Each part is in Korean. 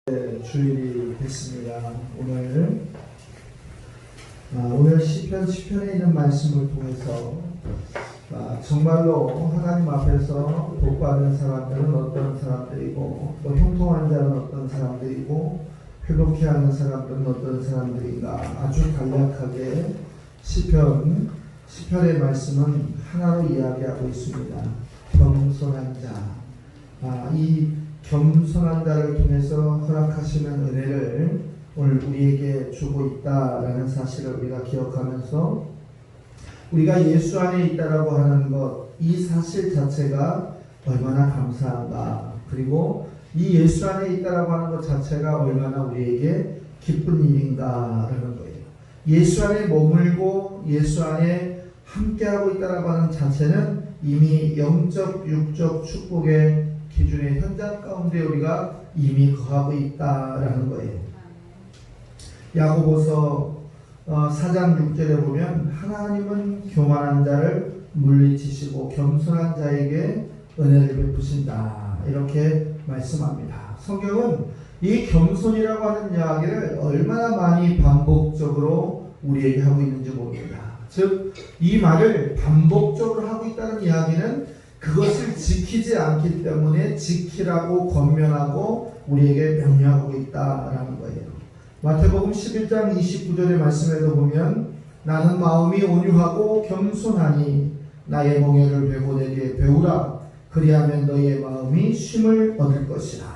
주일이 됐습니다. 오늘 시편에 있는 말씀을 통해서 정말로 하나님 앞에서 복받은 사람들은 어떤 사람들이고 또 형통한 자는 어떤 사람들이고 회복해 하는 사람들은 어떤 사람들인가 아주 간략하게 시편의 말씀은 하나로 이야기하고 있습니다. 겸손한 자. 이 겸손한 자를 통해서 허락하시는 은혜를 오늘 우리에게 주고 있다라는 사실을 우리가 기억하면서 우리가 예수 안에 있다라고 하는 것, 이 사실 자체가 얼마나 감사한가, 그리고 이 예수 안에 있다라고 하는 것 자체가 얼마나 우리에게 기쁜 일인가라는 거예요. 예수 안에 머물고 예수 안에 함께하고 있다라고 하는 자체는 이미 영적, 육적 축복의 기준의 현장 가운데 우리가 이미 거하고 있다라는 거예요. 야고보서 4장 6절에 보면 하나님은 교만한 자를 물리치시고 겸손한 자에게 은혜를 베푸신다, 이렇게 말씀합니다. 성경은 이 겸손이라고 하는 이야기를 얼마나 많이 반복적으로 우리에게 하고 있는지 모릅니다. 즉, 이 말을 반복적으로 하고 있다는 이야기는 그것을 지키지 않기 때문에 지키라고 권면하고 우리에게 명령하고 있다라는 거예요. 마태복음 11장 29절의 말씀에도 보면 나는 마음이 온유하고 겸손하니 나의 멍에를 베고 내게 배우라. 그리하면 너희의 마음이 쉼을 얻을 것이라.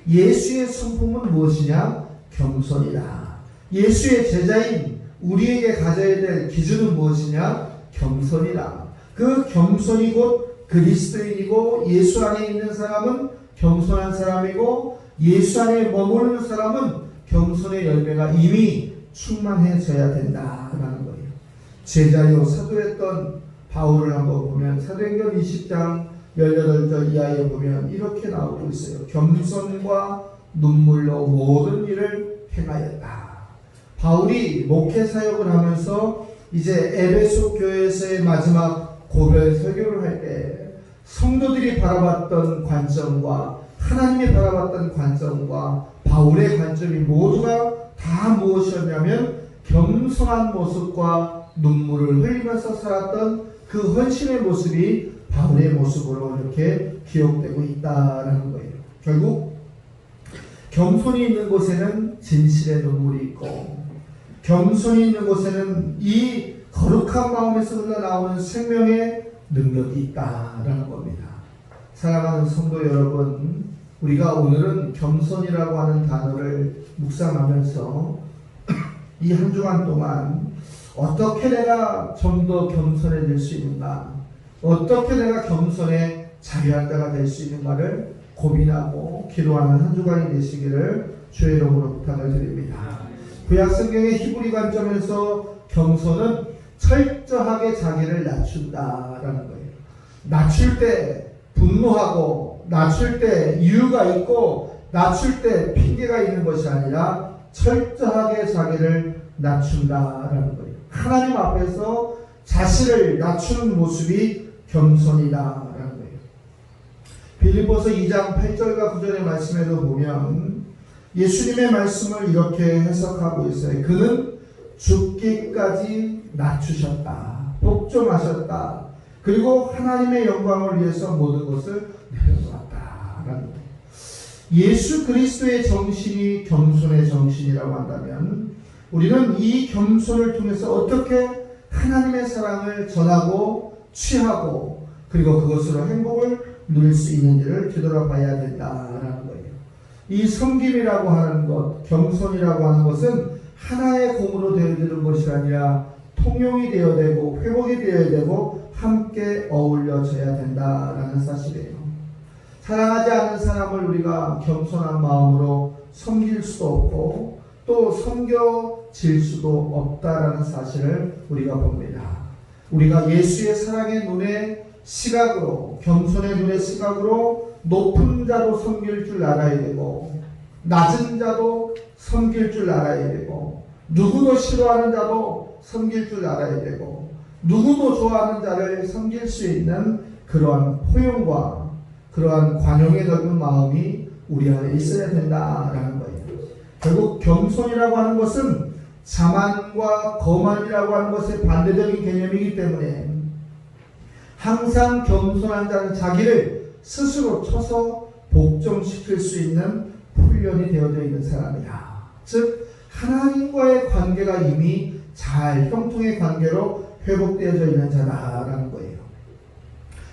예수의 성품은 무엇이냐? 겸손이다. 예수의 제자인 우리에게 가져야 될 기준은 무엇이냐? 겸손이다. 그 겸손이 곧 그리스도인이고 예수 안에 있는 사람은 겸손한 사람이고 예수 안에 머무르는 사람은 겸손의 열매가 이미 충만해져야 된다라는 거예요. 제자요 사도였던 바울을 한번 보면 사도행전 20장 18절 이하에 보면 이렇게 나오고 있어요. 겸손과 눈물로 모든 일을 행하였다. 바울이 목회 사역을 하면서 이제 에베소 교회에서의 마지막 고별 설교를 할 때 성도들이 바라봤던 관점과 하나님이 바라봤던 관점과 바울의 관점이 모두가 다 무엇이었냐면 겸손한 모습과 눈물을 흘리면서 살았던 그 헌신의 모습이 바울의 모습으로 이렇게 기억되고 있다라는 거예요. 결국 겸손이 있는 곳에는 진실의 눈물이 있고 겸손이 있는 곳에는 이 거룩한 마음에서 흘러나오는 생명의 능력이 있다라는 겁니다. 사랑하는 성도 여러분, 우리가 오늘은 겸손이라고 하는 단어를 묵상하면서 이 한 주간 동안 어떻게 내가 좀 더 겸손해질 수 있는가, 어떻게 내가 겸손에 자리할 자가 될 수 있는가를 고민하고 기도하는 한 주간이 되시기를 주의 이름으로 부탁을 드립니다. 구약성경의 히브리 관점에서 겸손은 철저하게 자기를 낮춘다라는 거예요. 낮출 때 분노하고 낮출 때 이유가 있고 낮출 때 핑계가 있는 것이 아니라 철저하게 자기를 낮춘다라는 거예요. 하나님 앞에서 자신을 낮추는 모습이 겸손이다라는 거예요. 빌립보서 2장 8절과 9절의 말씀에도 보면 예수님의 말씀을 이렇게 해석하고 있어요. 그는 죽기까지 낮추셨다. 복종하셨다. 그리고 하나님의 영광을 위해서 모든 것을 내려놓았다라는 거예요. 예수 그리스도의 정신이 겸손의 정신이라고 한다면 우리는 이 겸손을 통해서 어떻게 하나님의 사랑을 전하고 취하고 그리고 그것으로 행복을 누릴 수 있는지를 되돌아봐야 된다라는 거예요. 이 섬김이라고 하는 것, 겸손이라고 하는 것은 하나의 공으로 되어지는 것이 아니라 통용이 되어야 되고 회복이 되어야 되고 함께 어울려져야 된다라는 사실이에요. 사랑하지 않는 사람을 우리가 겸손한 마음으로 섬길 수도 없고 또 섬겨질 수도 없다라는 사실을 우리가 봅니다. 우리가 예수의 사랑의 눈의 시각으로, 겸손의 눈의 시각으로 높은 자도 섬길 줄 알아야 되고 낮은 자도 섬길 줄 알아야 되고 누구도 싫어하는 자도 섬길 줄 알아야 되고 누구도 좋아하는 자를 섬길 수 있는 그러한 포용과 그러한 관용의 넓은 마음이 우리 안에 있어야 된다라는 거예요. 결국 겸손이라고 하는 것은 자만과 거만이라고 하는 것의 반대적인 개념이기 때문에 항상 겸손한 자는 자기를 스스로 쳐서 복종시킬 수 있는 훈련이 되어져 있는 사람이다. 즉 하나님과의 관계가 이미 잘 형통의 관계로 회복되어져 있는 자다라는 거예요.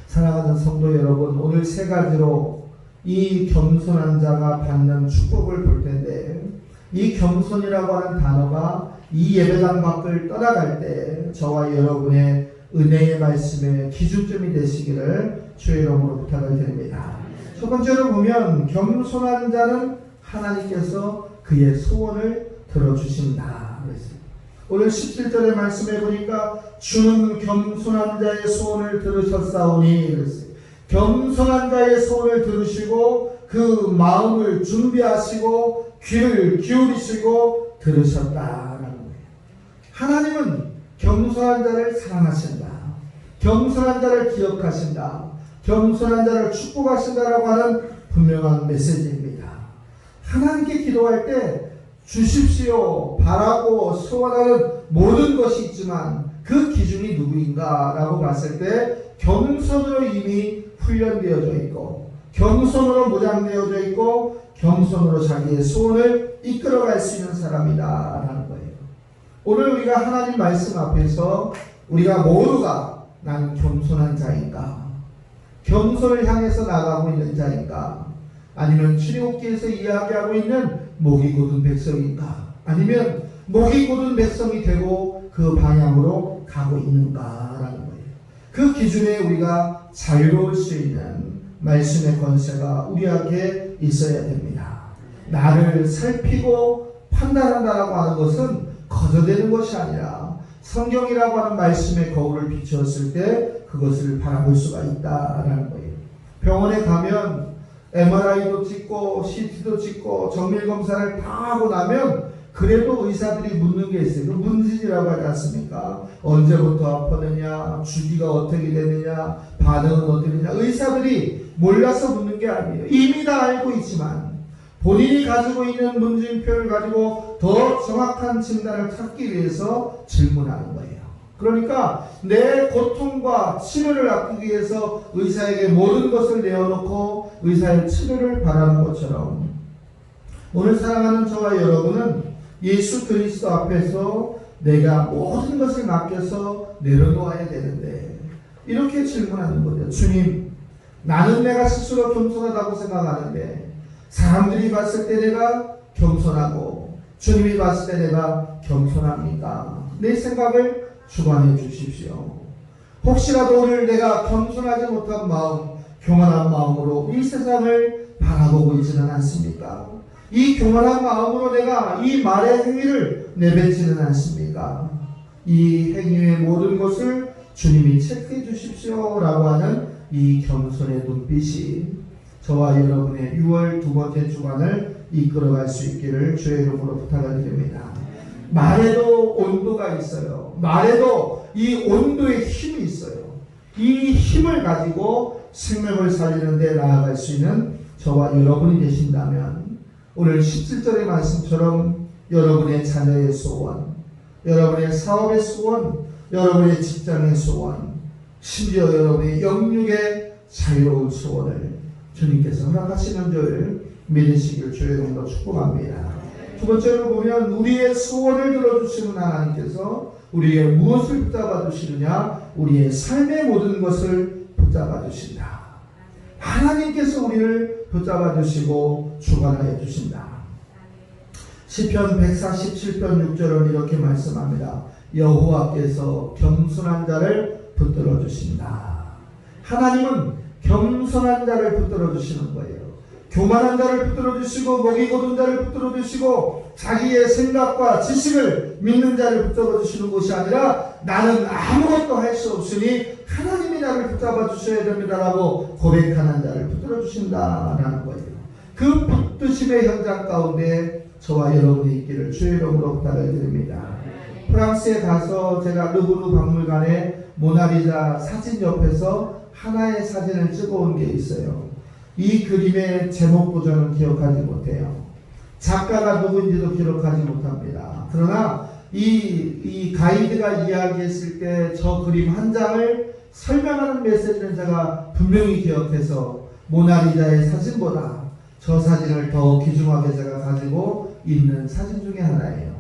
사랑하는 성도 여러분, 오늘 세 가지로 이 겸손한 자가 받는 축복을 볼 텐데, 이 겸손이라고 하는 단어가 이 예배당 밖을 떠나갈 때 저와 여러분의 은혜의 말씀의 기준점이 되시기를 주의 이름으로 부탁을 드립니다. 첫 번째로 보면 겸손한 자는 하나님께서 그의 소원을 들어주신다. 오늘 17절의 말씀에 보니까 주는 겸손한 자의 소원을 들으셨사오니 그랬어요. 겸손한 자의 소원을 들으시고 그 마음을 준비하시고 귀를 기울이시고 들으셨다라는 거예요. 하나님은 겸손한 자를 사랑하신다. 겸손한 자를 기억하신다. 겸손한 자를 축복하신다라고 하는 분명한 메시지입니다. 하나님께 기도할 때 주십시오 바라고 소원하는 모든 것이 있지만 그 기준이 누구인가 라고 봤을 때 겸손으로 이미 훈련되어져 있고 겸손으로 무장되어져 있고 겸손으로 자기의 소원을 이끌어갈 수 있는 사람이다 라는 거예요. 오늘 우리가 하나님 말씀 앞에서 우리가 모두가 나는 겸손한 자인가, 겸손을 향해서 나가고 있는 자인가, 아니면 출애굽기에서 이야기하고 있는 목이 곧은 백성인가, 아니면 목이 곧은 백성이 되고 그 방향으로 가고 있는가라는 거예요. 그 기준에 우리가 자유로울 수 있는 말씀의 권세가 우리에게 있어야 됩니다. 나를 살피고 판단한다라고 하는 것은 거저되는 것이 아니라 성경이라고 하는 말씀의 거울을 비추었을 때 그것을 바라볼 수가 있다라는 거예요. 병원에 가면 MRI도 찍고 CT도 찍고 정밀검사를 다 하고 나면 그래도 의사들이 묻는 게 있어요. 그 문진이라고 하지 않습니까? 언제부터 아팠느냐, 주기가 어떻게 되느냐, 반응은 어떻게 되느냐. 의사들이 몰라서 묻는 게 아니에요. 이미 다 알고 있지만 본인이 가지고 있는 문진표를 가지고 더 정확한 진단을 찾기 위해서 질문하는 거예요. 그러니까 내 고통과 치료를 아끼기 위해서 의사에게 모든 것을 내어놓고 의사의 치료를 바라는 것처럼 오늘 사랑하는 저와 여러분은 예수 그리스도 앞에서 내가 모든 것을 맡겨서 내려놓아야 되는데 이렇게 질문하는 거죠. 주님, 나는 내가 스스로 겸손하다고 생각하는데 사람들이 봤을 때 내가 겸손하고 주님이 봤을 때 내가 겸손합니까? 내 생각을 주관해 주십시오. 혹시라도 오늘 내가 겸손하지 못한 마음, 교만한 마음으로 이 세상을 바라보고 있지는 않습니까? 이 교만한 마음으로 내가 이 말의 행위를 내뱉지는 않습니까? 이 행위의 모든 것을 주님이 체크해 주십시오 라고 하는 이 겸손의 눈빛이 저와 여러분의 6월 두 번째 주간을 이끌어갈 수 있기를 주의 이름으로 부탁을 드립니다. 말에도 온도가 있어요. 말에도 이 온도의 힘이 있어요. 이 힘을 가지고 생명을 살리는 데 나아갈 수 있는 저와 여러분이 되신다면 오늘 17절의 말씀처럼 여러분의 자녀의 소원, 여러분의 사업의 소원, 여러분의 직장의 소원, 심지어 여러분의 영육의 자유로운 소원을 주님께서 허락하시는 줄 믿으시길 주의 이름으로 축복합니다. 두 번째로 보면 우리의 소원을 들어주시는 하나님께서 우리의 무엇을 붙잡아 주시느냐? 우리의 삶의 모든 것을 붙잡아 주신다. 하나님께서 우리를 붙잡아 주시고 주관하여 주신다. 시편 147편 6절은 이렇게 말씀합니다. 여호와께서 겸손한 자를 붙들어 주신다. 하나님은 겸손한 자를 붙들어 주시는 거예요. 교만한 자를 붙들어 주시고 목이 곧은 자를 붙들어 주시고 자기의 생각과 지식을 믿는 자를 붙들어 주시는 것이 아니라 나는 아무것도 할 수 없으니 하나님이 나를 붙잡아 주셔야 됩니다라고 고백하는 자를 붙들어 주신다라는 거예요. 그 붙드심의 현장 가운데 저와 여러분이 있기를 주의 이름으로 부탁을 드립니다. 프랑스에 가서 제가 르브르 박물관에 모나리자 사진 옆에서 하나의 사진을 찍어온 게 있어요. 이 그림의 제목도 저는 기억하지 못해요. 작가가 누구인지도 기록하지 못합니다. 그러나 이 가이드가 이야기했을 때 저 그림 한 장을 설명하는 메시지는 제가 분명히 기억해서 모나리자의 사진보다 저 사진을 더 귀중하게 제가 가지고 있는 사진 중에 하나예요.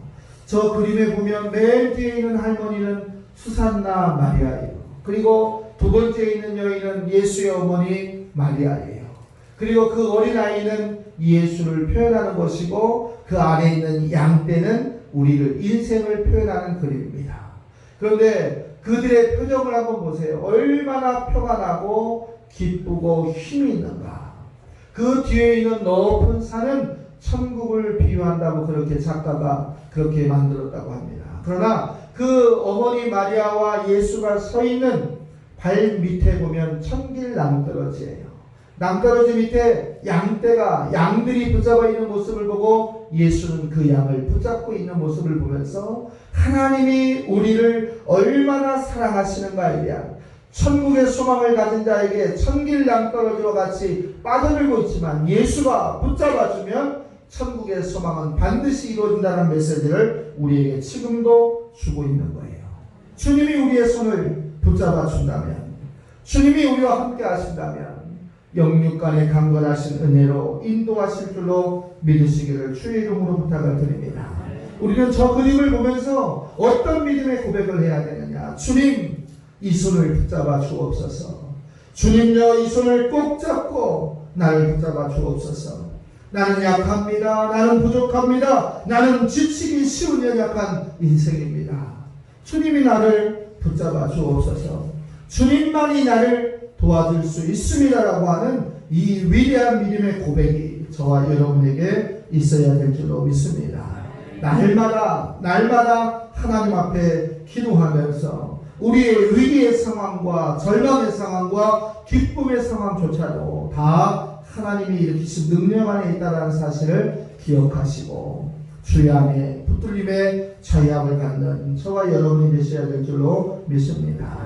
저 그림에 보면 맨 뒤에 있는 할머니는 수산나 마리아예요. 그리고 두 번째에 있는 여인은 예수의 어머니 마리아예요. 그리고 그 어린아이는 예수를 표현하는 것이고 그 안에 있는 양떼는 우리를 인생을 표현하는 그림입니다. 그런데 그들의 표정을 한번 보세요. 얼마나 표가 나고 기쁘고 힘이 있는가. 그 뒤에 있는 높은 산은 천국을 비유한다고 그렇게 작가가 그렇게 만들었다고 합니다. 그러나 그 어머니 마리아와 예수가 서 있는 발 밑에 보면 천길 낭떠러지예요. 낭떠러지 밑에 양들이 붙잡아 있는 모습을 보고 예수는 그 양을 붙잡고 있는 모습을 보면서 하나님이 우리를 얼마나 사랑하시는가에 대한 천국의 소망을 가진 자에게 천길 낭떠러지와 같이 빠져들고 있지만 예수가 붙잡아주면 천국의 소망은 반드시 이루어진다는 메시지를 우리에게 지금도 주고 있는 거예요. 주님이 우리의 손을 붙잡아 준다면, 주님이 우리와 함께 하신다면 영육간의 강건하신 은혜로 인도하실 줄로 믿으시기를 주의 이름으로 부탁을 드립니다. 우리는 저 그림을 보면서 어떤 믿음의 고백을 해야 되느냐. 주님, 이 손을 붙잡아 주옵소서. 주님여, 이 손을 꼭 잡고 나를 붙잡아 주옵소서. 나는 약합니다. 나는 부족합니다. 나는 지치기 쉬운 연약한 인생입니다. 주님이 나를 붙잡아 주옵소서. 주님만이 나를 도와줄 수 있습니다라고 하는 이 위대한 믿음의 고백이 저와 여러분에게 있어야 될 줄로 믿습니다. 날마다 하나님 앞에 기도하면서 우리의 위기의 상황과 절망의 상황과 기쁨의 상황조차도 다 하나님이 일으키신 능력 안에 있다는 사실을 기억하시고 주의 안에 붙들림의 저희함을 갖는 저와 여러분이 되셔야 될 줄로 믿습니다.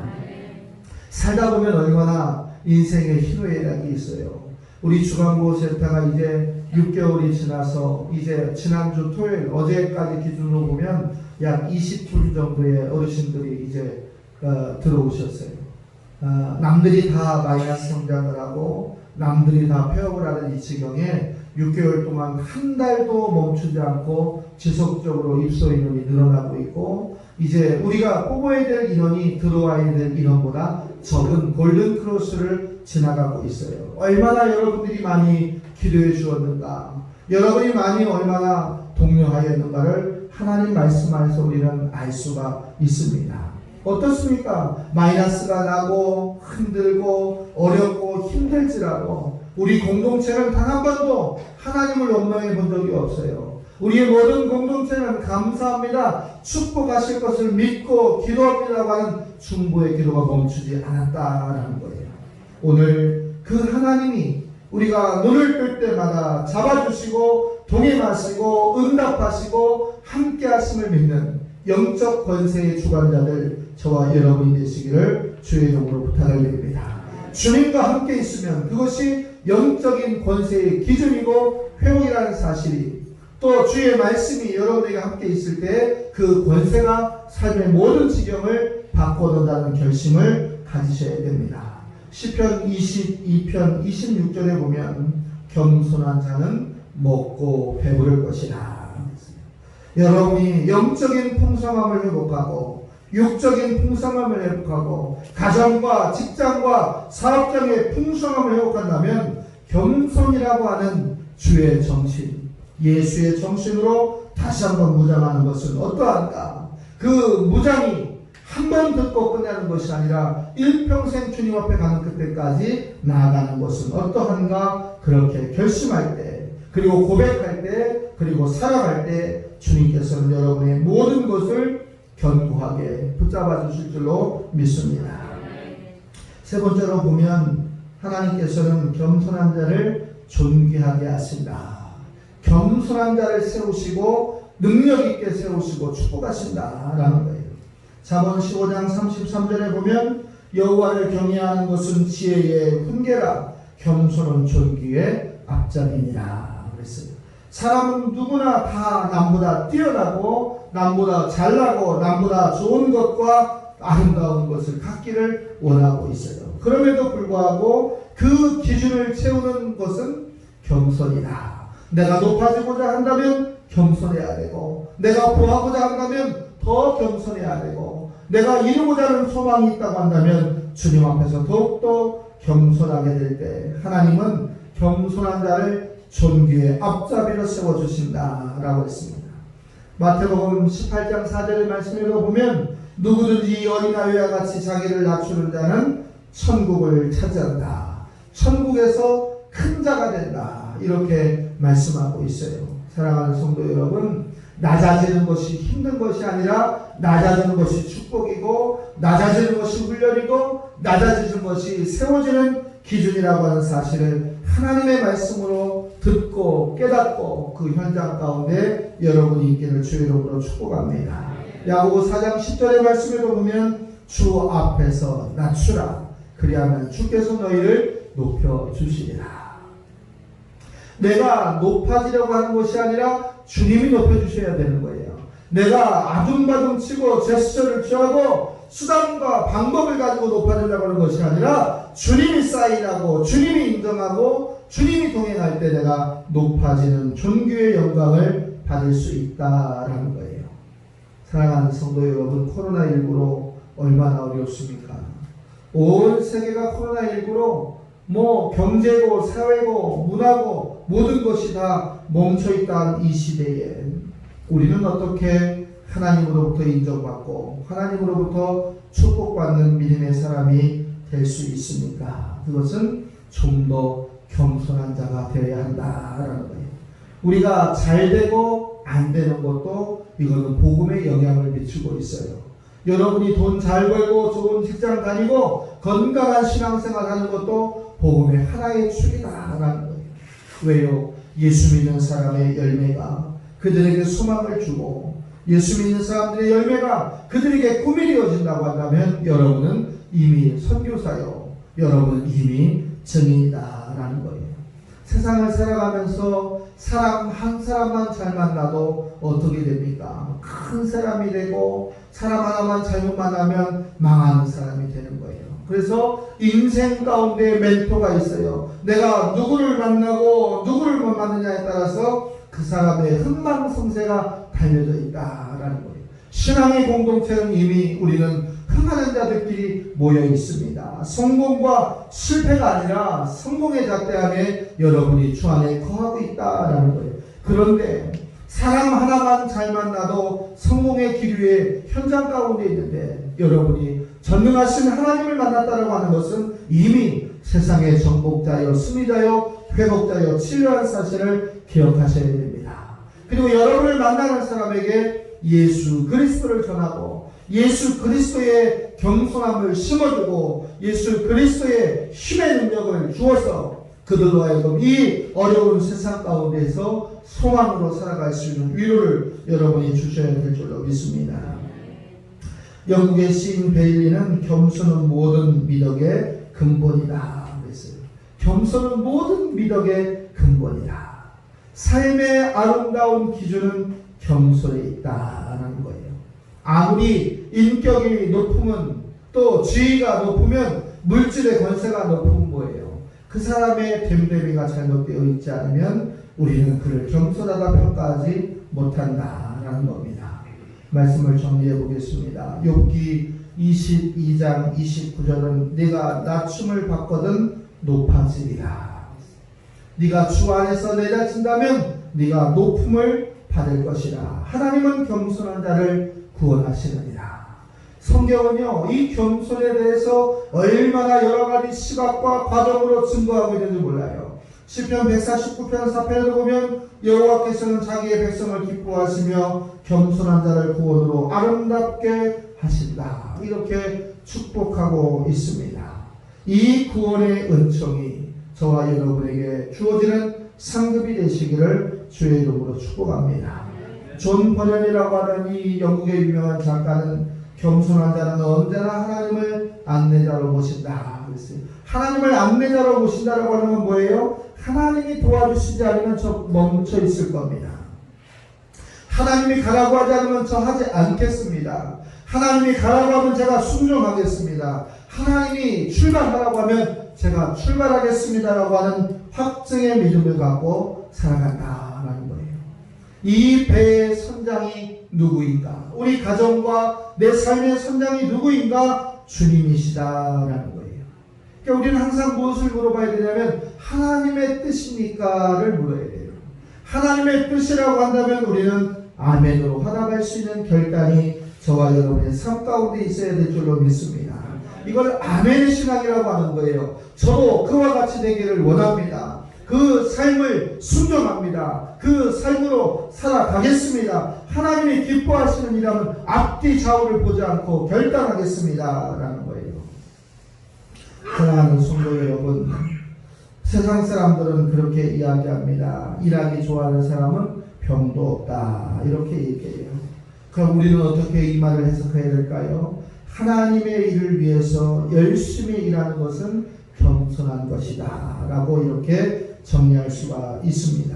살다 보면 얼마나 인생의 희노애락이 있어요. 우리 중앙고센터가 이제 6개월이 지나서 이제 지난주 토요일 어제까지 기준으로 보면 약 20분 정도의 어르신들이 이제 들어오셨어요. 남들이 다 마이너스 성장을 하고 남들이 다 폐업을 하는 이 지경에 6개월 동안 한 달도 멈추지 않고 지속적으로 입소 인원이 늘어나고 있고 이제 우리가 뽑아야 될 인원이 들어와야 될 인원보다 적은 골든 크로스를 지나가고 있어요. 얼마나 여러분들이 많이 기도해 주었는가, 여러분이 많이 얼마나 독려하였는가를 하나님 말씀 안에서 우리는 알 수가 있습니다. 어떻습니까? 마이너스가 나고 힘들고 어렵고 힘들지라도 우리 공동체는 단 한 번도 하나님을 원망해 본 적이 없어요. 우리의 모든 공동체는 감사합니다, 축복하실 것을 믿고 기도합니다라고 하는 중보의 기도가 멈추지 않았다라는 거예요. 오늘 그 하나님이 우리가 눈을 뜰 때마다 잡아주시고 동행하시고 응답하시고 함께하심을 믿는 영적 권세의 주관자들 저와 여러분이 되시기를 주의 이름으로 부탁을 드립니다. 주님과 함께 있으면 그것이 영적인 권세의 기준이고 회복이라는 사실이, 또 주의 말씀이 여러분에게 함께 있을 때 그 권세가 삶의 모든 지경을 바꿔놓는다는 결심을 가지셔야 됩니다. 시편 22편 26절에 보면 겸손한 자는 먹고 배부를 것이라. 여러분이 영적인 풍성함을 회복하고 육적인 풍성함을 회복하고 가정과 직장과 사업장의 풍성함을 회복한다면 겸손이라고 하는 주의 정신, 예수의 정신으로 다시 한번 무장하는 것은 어떠한가? 그 무장이 한 번 듣고 끝나는 것이 아니라 일평생 주님 앞에 가는 그때까지 나아가는 것은 어떠한가? 그렇게 결심할 때, 그리고 고백할 때, 그리고 살아갈 때 주님께서는 여러분의 모든 것을 견고하게 붙잡아 주실 줄로 믿습니다. 세 번째로 보면 하나님께서는 겸손한 자를 존귀하게 하신다. 겸손한 자를 세우시고 능력 있게 세우시고 축복하신다라는 거예요. 잠언 15장 33절에 보면 여호와를 경외하는 것은 지혜의 훈계라 겸손은 존귀의 앞장이니라 그랬어요. 사람은 누구나 다 남보다 뛰어나고 남보다 잘나고 남보다 좋은 것과 아름다운 것을 갖기를 원하고 있어요. 그럼에도 불구하고 그 기준을 채우는 것은 겸손이다. 내가 높아지고자 한다면 겸손해야 되고, 내가 보하고자 한다면 더 겸손해야 되고, 내가 이루고자 하는 소망이 있다고 한다면 주님 앞에서 더욱더 겸손하게 될 때 하나님은 겸손한 자를 존귀의 앞잡이로 세워주신다라고 했습니다. 마태복음 18장 4절의 말씀을 보면 누구든지 이 어린아이와 같이 자기를 낮추는 자는 천국을 차지한다. 천국에서 큰 자가 된다. 이렇게 말씀하고 있어요. 사랑하는 성도 여러분, 낮아지는 것이 힘든 것이 아니라 낮아지는 것이 축복이고 낮아지는 것이 훈련이고 낮아지는 것이 세워지는 기준이라고 하는 사실을 하나님의 말씀으로 듣고 깨닫고 그 현장 가운데 여러분이 있기를 주의 이름으로 축복합니다. 야고보 4장 10절의 말씀에도 보면 주 앞에서 낮추라. 그리하면 주께서 너희를 높여주시리라. 내가 높아지려고 하는 것이 아니라 주님이 높여주셔야 되는 거예요. 내가 아둥바둥 치고 제스처를 취하고 수단과 방법을 가지고 높아지려고 하는 것이 아니라 주님이 사인하고 주님이 인정하고 주님이 동행할 때 내가 높아지는 존귀의 영광을 받을 수 있다라는 거예요. 사랑하는 성도 여러분, 코로나19로 얼마나 어렵습니까? 온 세계가 코로나19로 경제고 사회고 문화고 모든 것이 다 멈춰있다는 이 시대에 우리는 어떻게 하나님으로부터 인정받고 하나님으로부터 축복받는 믿음의 사람이 될 수 있습니까? 그것은 좀 더 겸손한 자가 되어야 한다라는 거예요. 우리가 잘 되고 안 되는 것도 이거는 복음에 영향을 미치고 있어요. 여러분이 돈 잘 벌고 좋은 직장 다니고 건강한 신앙생활 하는 것도 복음의 하나의 축이다라는 거예요. 왜요? 예수 믿는 사람의 열매가 그들에게 소망을 주고 예수 믿는 사람들의 열매가 그들에게 꿈이 되어진다고 한다면 여러분은 이미 선교사요. 여러분은 이미 증인이다라는 거예요. 세상을 살아가면서 사람 한 사람만 잘 만나도 어떻게 됩니까? 큰 사람이 되고 사람 하나만 잘못 만나면 망하는 사람이 되는 거예요. 그래서 인생 가운데 멘토가 있어요. 내가 누구를 만나고 누구를 못 만나냐에 따라서 그 사람의 흥망성쇠가 달려져 있다라는 거예요. 신앙의 공동체는 이미 우리는 흥하는 자들끼리 모여 있습니다. 성공과 실패가 아니라 성공의 잣대함에 여러분이 주 안에 거하고 있다라는 거예요. 그런데 사람 하나만 잘 만나도 성공의 기류의 현장 가운데 있는데 여러분이 전능하신 하나님을 만났다라고 하는 것은 이미 세상의 정복자여 승리자여 회복자여 치료한 사실을 기억하셔야 됩니다. 그리고 여러분을 만나는 사람에게 예수 그리스도를 전하고 예수 그리스도의 겸손함을 심어주고 예수 그리스도의 힘의 능력을 주어서 그들로 하여금 이 어려운 세상 가운데서 소망으로 살아갈 수 있는 위로를 여러분이 주셔야 될 줄로 믿습니다. 영국의 시인 베일리는 겸손은 모든 미덕의 근본이다 그랬어요. 겸손은 모든 미덕의 근본이다. 삶의 아름다운 기준은 겸손에 있다라는 거예요. 아무리 인격이 높으면 또 지위가 높으면 물질의 권세가 높은 거예요. 그 사람의 됨됨이가 잘못되어 있지 않으면 우리는 그를 겸손하다 평가하지 못한다라는 겁니다. 말씀을 정리해 보겠습니다. 욥기 22장 29절은 네가 낮춤을 받거든 높아지리라. 네가 주 안에서 내려진다면 네가 높음을 받을 것이라. 하나님은 겸손한 자를 구원하시느니라. 성경은요 이 겸손에 대해서 얼마나 여러가지 시각과 과정으로 증거하고 있는지 몰라요. 시편 149편 4편에도 보면 여호와께서는 자기의 백성을 기뻐하시며 겸손한 자를 구원으로 아름답게 하신다 이렇게 축복하고 있습니다. 이 구원의 은총이 저와 여러분에게 주어지는 상급이 되시기를 주의 이름으로 축복합니다. 존 버년이라고 하는 이 영국의 유명한 작가는 겸손한 자는 언제나 하나님을 안내자로 모신다 그랬어요. 하나님을 안내자로 모신다라고 하는 건 뭐예요? 하나님이 도와주시지 않으면 저 멈춰 있을 겁니다. 하나님이 가라고 하지 않으면 저 하지 않겠습니다. 하나님이 가라고 하면 제가 순종하겠습니다. 하나님이 출발하라고 하면 제가 출발하겠습니다라고 하는 확증의 믿음을 갖고 살아간다라는 거예요. 이 배의 선장이 누구인가? 우리 가정과 내 삶의 선장이 누구인가? 주님이시다라는 거예요. 그러니까 우리는 항상 무엇을 물어봐야 되냐면 하나님의 뜻입니까를 물어야 돼요. 하나님의 뜻이라고 한다면 우리는 아멘으로 화답할 수 있는 결단이 저와 여러분의 삶 가운데 있어야 될 줄로 믿습니다. 이걸 아멘의 신앙이라고 하는 거예요. 저도 그와 같이 되기를 원합니다. 그 삶을 순종합니다. 그 삶으로 살아가겠습니다. 하나님이 기뻐하시는 일이라면 앞뒤 좌우를 보지 않고 결단하겠습니다 라는 거예요. 사랑하는 성도 여러분, 세상 사람들은 그렇게 이야기합니다. 일하기 좋아하는 사람은 병도 없다 이렇게 얘기해요. 그럼 우리는 어떻게 이 말을 해석해야 될까요? 하나님의 일을 위해서 열심히 일하는 것은 겸손한 것이다 라고 이렇게 정리할 수가 있습니다.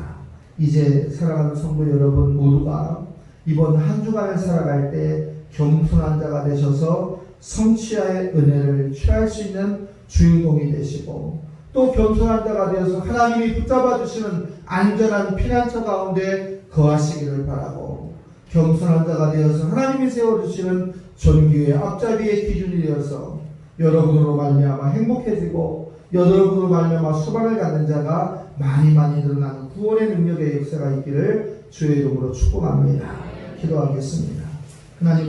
이제 사랑하는 성도 여러분 모두가 이번 한 주간을 살아갈 때 겸손한 자가 되셔서 성취의 은혜를 취할 수 있는 주인공이 되시고 또 겸손한 자가 되어서 하나님이 붙잡아 주시는 안전한 피난처 가운데 거하시기를 바라고, 겸손한 자가 되어서 하나님이 세워주시는 존귀의 앞잡이의 기준이 되어서 여러분으로 말미암아 행복해지고 여러분으로 말미암아 수반을 갖는 자가 많이 늘어나는 구원의 능력의 역사가 있기를 주의 이름으로 축복합니다. 기도하겠습니다. 하나님